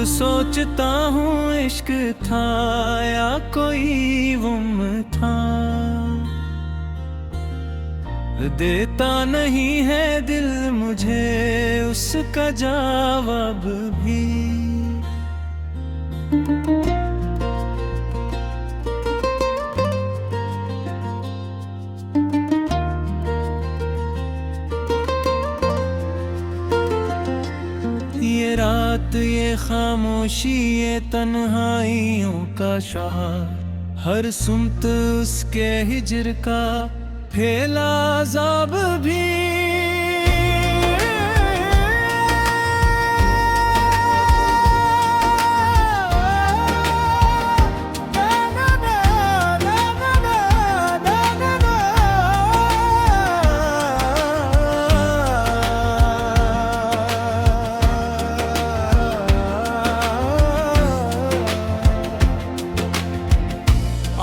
सोचता हूँ इश्क था या कोई गुम था, देता नहीं है दिल मुझे उसका जवाब भी। ये रात, ये खामोशी, ये तन्हाइयों का शहर, हर सुमत उसके हिजर का फैला अज़ाब भी।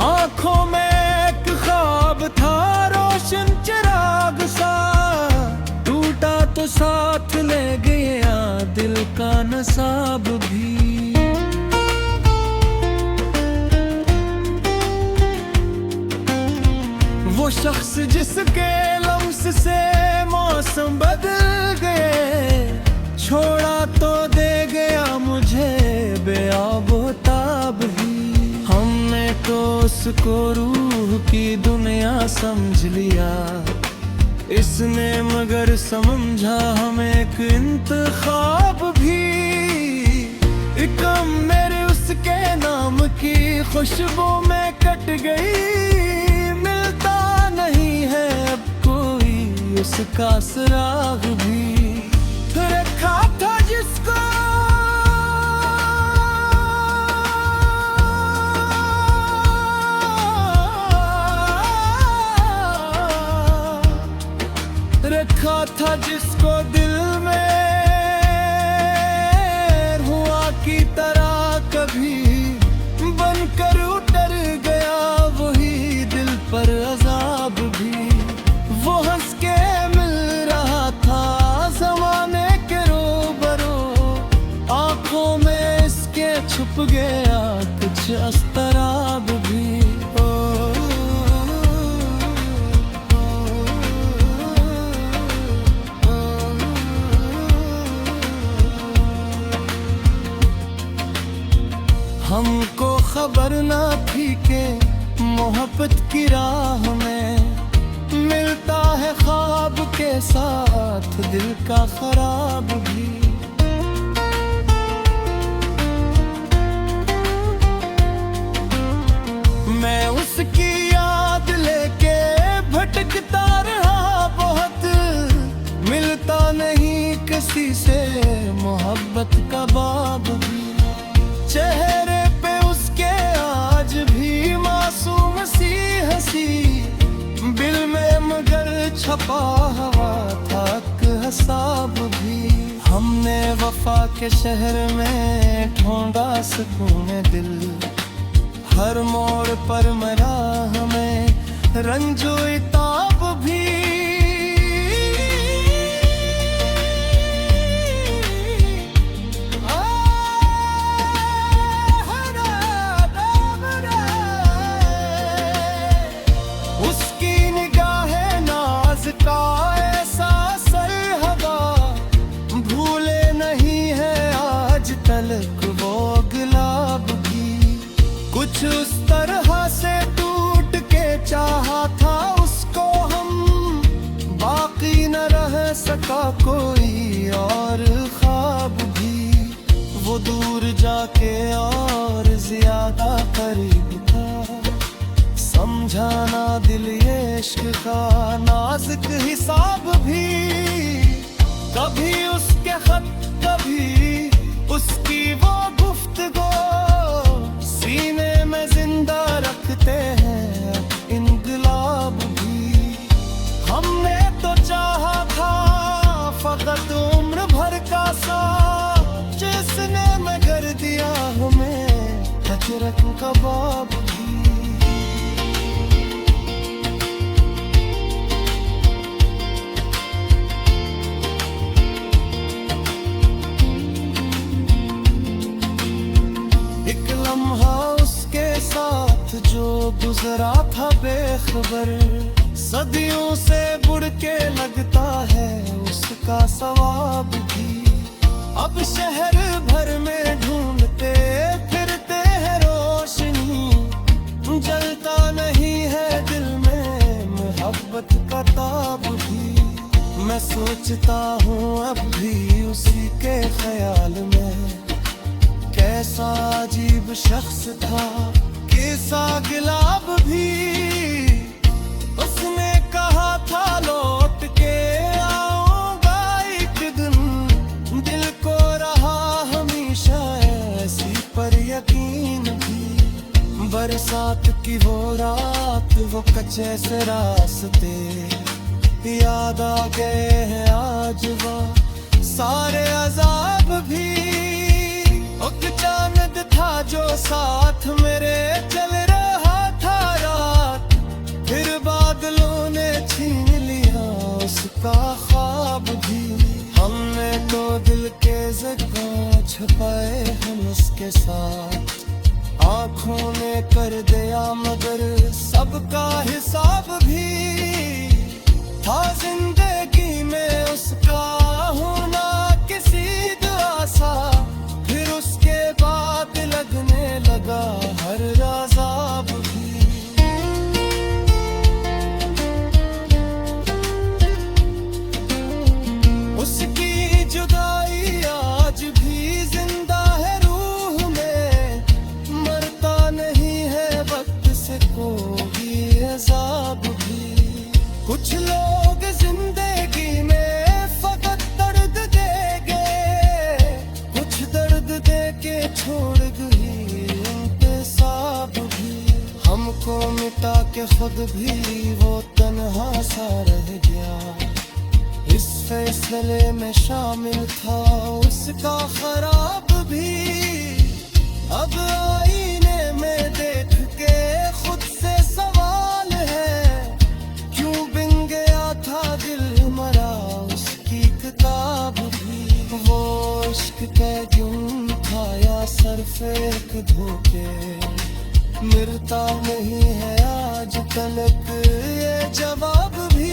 आँखों में एक ख्वाब था रोशन चिराग सा, टूटा तो साथ ले गया दिल का नसाब भी। वो शख्स जिसके लम्स से मौसम बदल गए, छोड़ा तो दे गया मुझे बेआब-ओ-ताब भी। हमने तो उसको रूह की दुनिया समझ लिया, इसने मगर समझा हमें एक इंतखाब भी। इकम मेरे उसके नाम की खुशबू में कट गई, मिलता नहीं है अब कोई उसका सुराग भी। रखा था जिसको रखा था जिसको दिल में, हुआ की तरह कभी बनकर उतर गया वही दिल पर अज़ाब भी। वो हंस के मिल रहा था ज़माने के रूबरू, आँखों में इसके छुप गया कुछ अस्तराब भी। हमको खबर ना थी कि मोहब्बत की राह में मिलता है ख्वाब के साथ दिल का खराब भी। मैं उसकी याद लेके भटकता रहा बहुत, मिलता नहीं किसी से मोहब्बत का बाब भी। चेहरे पे उसके आज भी मासूम सी हंसी, दिल में मगर छपा हुआ था हिसाब भी। हमने वफा के शहर में ढूंढा सुकून दिल, हर मोड़ पर मरा हमें रंजो इताब भी। उसकी निगाहे नाज का ऐसा सरहदा, भूले नहीं है आज तलक वो गुलाब भी। कुछ उस तरह से टूट के चाहा था उसको हम, बाकी न रह सका कोई और ख्वाब भी। वो दूर जाके और ज्यादा करीब था, समझाना दिल ये इश्क का नाजुक हिसाब भी। कभी उसके खत, कभी उसकी वो गुफ्तगू, सीने में जिंदा रखते हैं इनकलाब भी। हमने तो चाहा था फकत उम्र भर का साथ, जिसने मगर दिया हमें हजरत कबाब भी। लम्हा उसके साथ जो गुजरा था बेखबर, सदियों से बुड़ के लगता है उसका सवाब भी। अब शहर भर में ढूंढते फिरते हैं रोशनी, जलता नहीं है दिल में मोहब्बत का ताब भी। मैं सोचता हूँ अब भी उसी के ख्याल में, कैसा अजीब शख्स था कैसा गुलाब भी। उसने कहा था लौट के आऊंगा एक दिन, दिल को रहा हमेशा ऐसी पर यकीन भी। बरसात की वो रात वो कच्चे से रास्ते याद आ गए हैं आज वो सारे अजाब भी। एक चांद था जो साथ मेरे चल रहा था रात, फिर बादलों ने छीन लिया उसका ख्वाब भी। हमने तो दिल के ज़ख्म छुपाए हम उसके साथ, आँखों ने कर दिया मगर सबका हिसाब भी। था जिंदगी में उसका होना किसी दुआ सा, फिर उसके बाद लगने लगा हर अज़ाब भी। उसकी जुदाई आज भी जिंदा है रूह में, मरता नहीं है वक्त से कोई अज़ाब भी। कुछ लोग जिंदगी में फकत दर्द देंगे, कुछ दर्द दे के छोड़ गई इंतसाब भी। हमको मिटा के खुद भी वो तन्हा सा रह गया, इस फैसले में शामिल था उसका खराब भी। अब आईने में देख के खुद से सवाल है, क्यों बिन गया था दिल मरा उसकी किताब भी। वो इश्क का जुर्म था या सिर्फ एक धोखे, मिलता नहीं है आज तलक ये जवाब भी।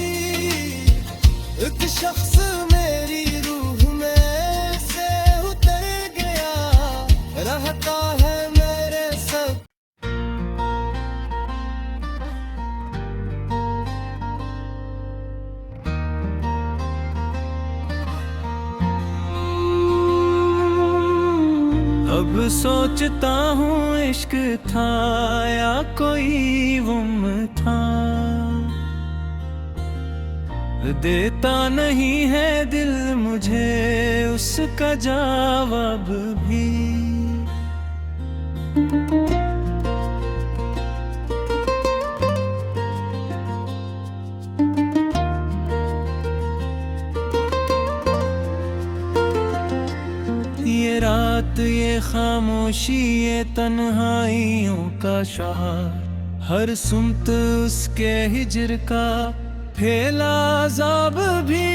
एक शख्स मेरी रूह में से उतर गया, रहता है मेरे सब। अब सोचता हूँ इश्क था या कोई गुम था, देता नहीं है दिल मुझे उसका जवाब भी। ये रात ये खामोशी ये तन्हाइयों का शहर, हर सुमत उसके हिजर का फैला अज़ाब भी।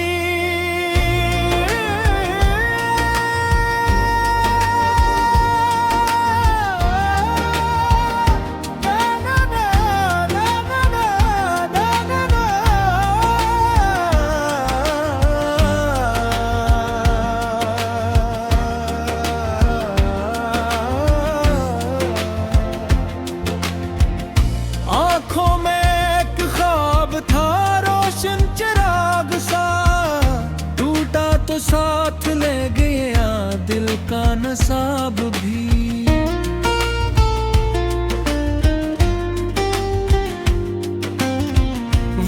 आँखों में एक ख्वाब था रोशन चिराग सा, टूटा तो साथ ले गया दिल का नसाब भी।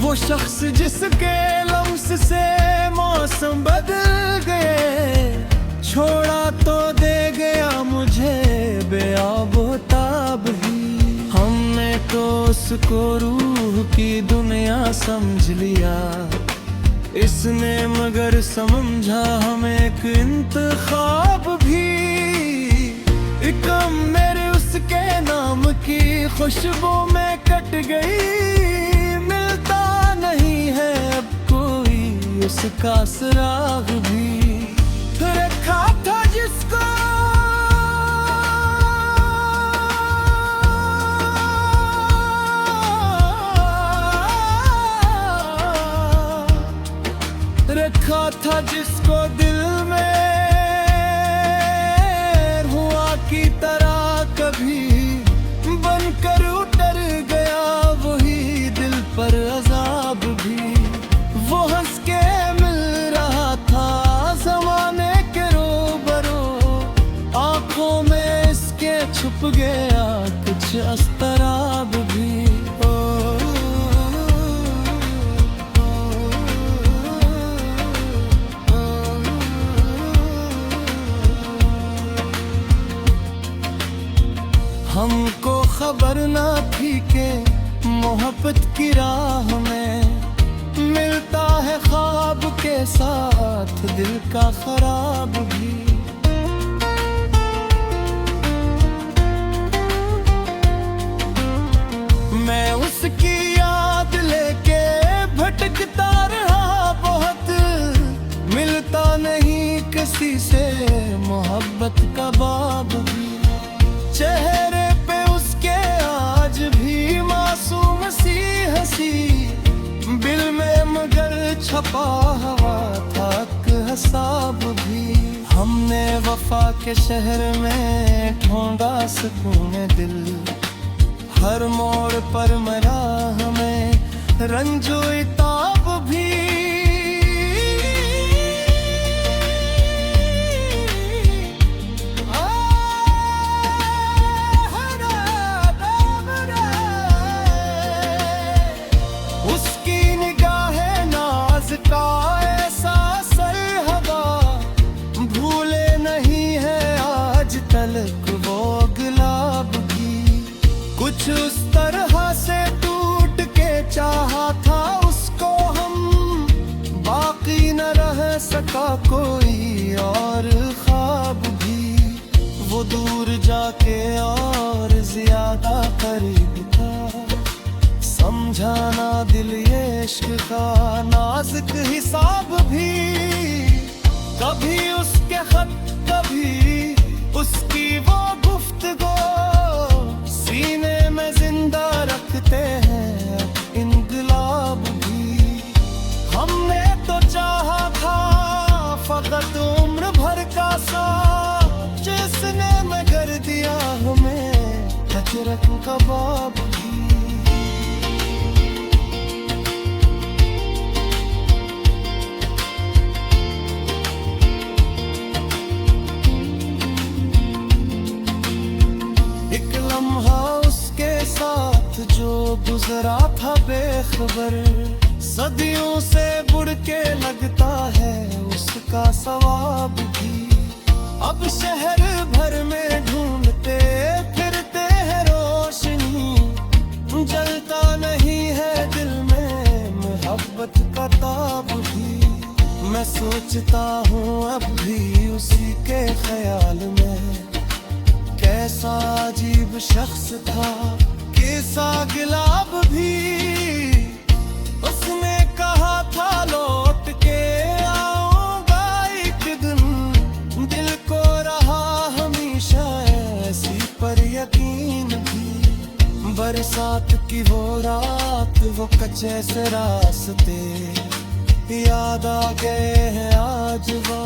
वो शख्स जिसके लम्स से मौसम बदल गए, छोड़ा तो दे गया मुझे बेआब-ओ-ताब ही। हमने तो उसको रूह की दुनिया समझ लिया, इसने मगर समझा हमें एक इंतखाब भी। इकम मेरे उसके नाम की खुशबू में कट गई, मिलता नहीं है अब कोई उसका सुराग भी। रखा था जिसको बनकर उतर गया वही दिल पर अजाब भी। वो हंस के मिल रहा था जमाने के रोबरो, आंखों में इसके छुप गया कुछ अस्तराब भी। हमको खबर ना थी कि मोहब्बत की राह में मिलता है ख्वाब के साथ दिल का खराब भी। मैं उसकी याद लेके भटकता रहा बहुत, मिलता नहीं किसी से मोहब्बत का बाब भी। चेहरे पे उसके आज भी मासूम सी हंसी, दिल में मगर छपा हुआ था हिसाब भी। हमने वफा के शहर में ढूंढा सुकून दिल, हर मोड़ पर मरा हमें रंजो इताब भी। उसकी निगाहें नाज का ऐसा असर हवा, भूले नहीं है आज तलक वो गुलाब भी। कुछ उस तरह से टूट के चाहा था उसको हम, बाकी न रह सका कोई और ख्वाब भी। वो दूर जाके और ज्यादा करीब था, समझाना दिल ये इश्क का नाजुक हिसाब भी। कभी उसके खत कभी उसकी वो गुफ्तगू, सीने में जिंदा रखते हैं इनकलाब भी। हमने तो चाहा था फकत उम्र भर का साथ, जिसने मगर दिया हमें हजरत कबाब भी। एक लम्हा उसके साथ जो गुजरा था बेखबर, सदियों से बुड़ के लगता है उसका सवाब भी। अब शहर भर में ढूंढते फिरते हैं रोशनी, जलता नहीं है दिल में मोहब्बत का ताब भी। मैं सोचता हूँ अब भी उसी के ख्याल में, कैसा अजीब शख्स था कैसा गुलाब भी। उसने कहा था लौट के आऊंगा एक दिन, दिल को रहा हमेशा ऐसी पर यकीन भी। बरसात की वो रात वो कच्चे से रास्ते याद आ गए हैं आज, वो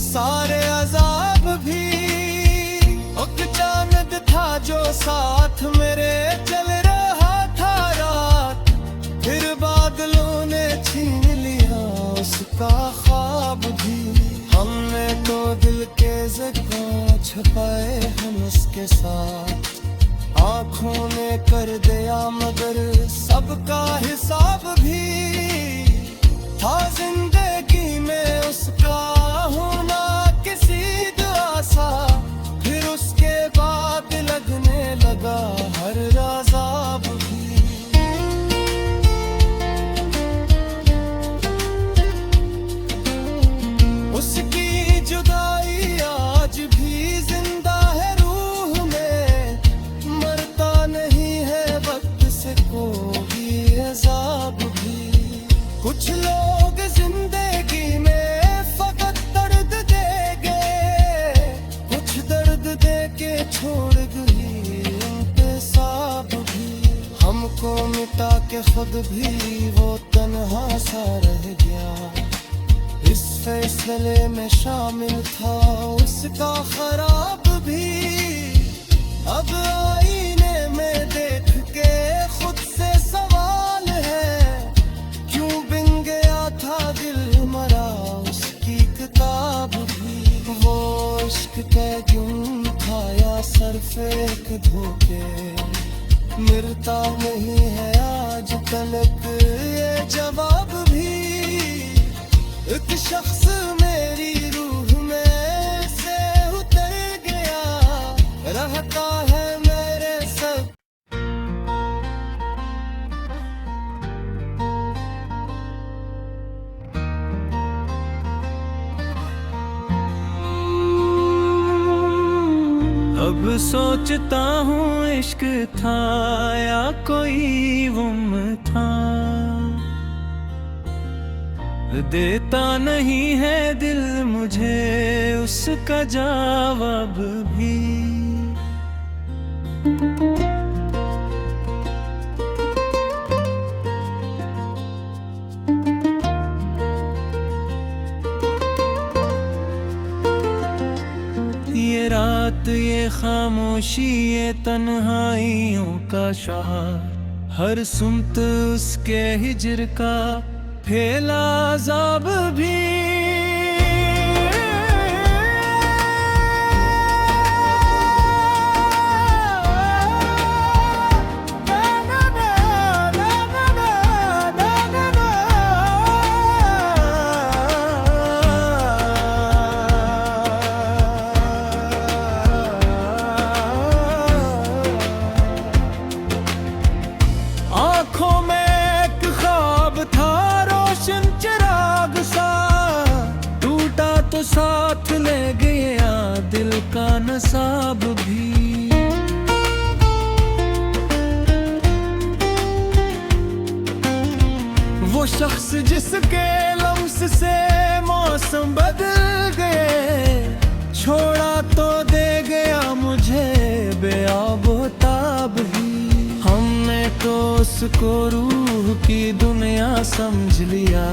सारे अजाब भी। एक चांद था जो साथ मेरे चल रहा था रात, फिर बादलों ने छीन लिया उसका ख्वाब भी। हमने तो दिल के ज़ख्म छुपाए हम उसके साथ, आँखों ने कर दिया मगर सबका हिसाब भी। था जिंदगी में उसका होना किसी दुआ सा, फिर उसके बाद लगने लगा हर अज़ाब भी। उसकी जुदाई आज भी जिंदा है रूह में, मरता नहीं है वक्त से कोई अज़ाब भी। कुछ लोग जिंदगी में फकत दर्द दे गए, कुछ दर्द दे के छोड़ गई इंतसाब भी। हमको मिटा के खुद भी वो तन्हा सा रह गया, इस फैसले में शामिल था उसका खराब भी। अब आईने में धोखे, मिलता नहीं है आज तलक ये जवाब भी। एक शख्स मेरी रूह में से उतर गया, रहता है मेरे सब। अब सोचता हूँ इश्क था या कोई गुम था, देता नहीं है दिल मुझे उसका जवाब भी। ये रात, ये खामोशी, ये तन्हाइयों का शहर, हर सुमत उसके हिजर का फैला अज़ाब भी। आँखों में एक ख्वाब था रोशन चिराग सा, टूटा तो साथ ले गया दिल का नसाब भी। वो शख्स जिसके लम्स से मौसम बदल गए, छोड़ा तो दे गया मुझे बेआब-ओ-ताब भी। हमने तो उसको रूह की दुनिया समझ लिया,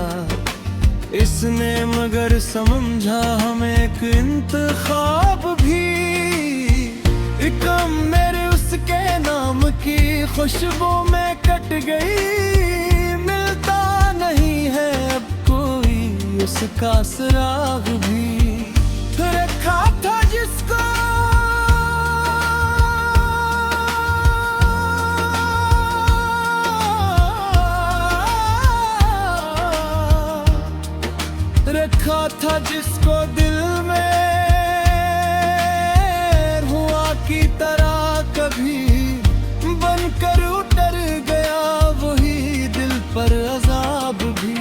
इसने मगर समझा हमें एक इंतखाब भी। इकम मेरे उसके नाम की खुशबू में कट गई, मिलता नहीं है अब कोई उसका सुराग भी। रखा था जिसको रखा था जिसको दिल में, हुआ की तरह कभी बनकर उतर गया वही दिल पर अज़ाब भी।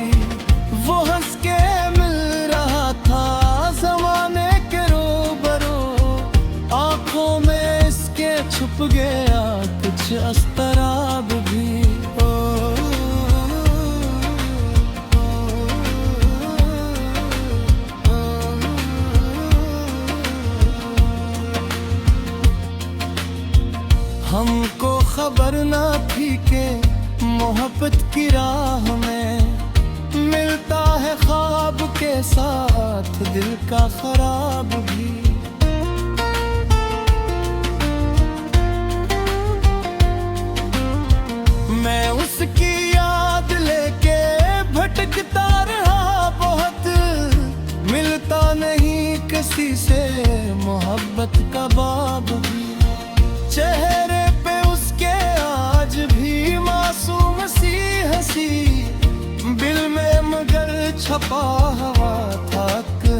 वो हंस के मिल रहा था ज़माने के रोबरो, आँखों में इसके छुप गया कुछ अस्तराब भी। हमको खबर ना थी कि मोहब्बत की राह में मिलता है ख्वाब के साथ दिल का खराब भी। मैं उसकी याद लेके भटकता रहा बहुत, मिलता नहीं किसी से मोहब्बत का बाब भी। चेहरे पे उसके आज भी मासूम सी हंसी, दिल में मगर छपा हुआ था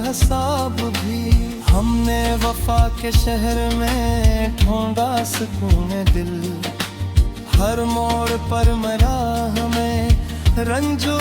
हिसाब भी। हमने वफा के शहर में ढूंढा सुकून दिल, हर मोड़ पर मरा हमें रंजो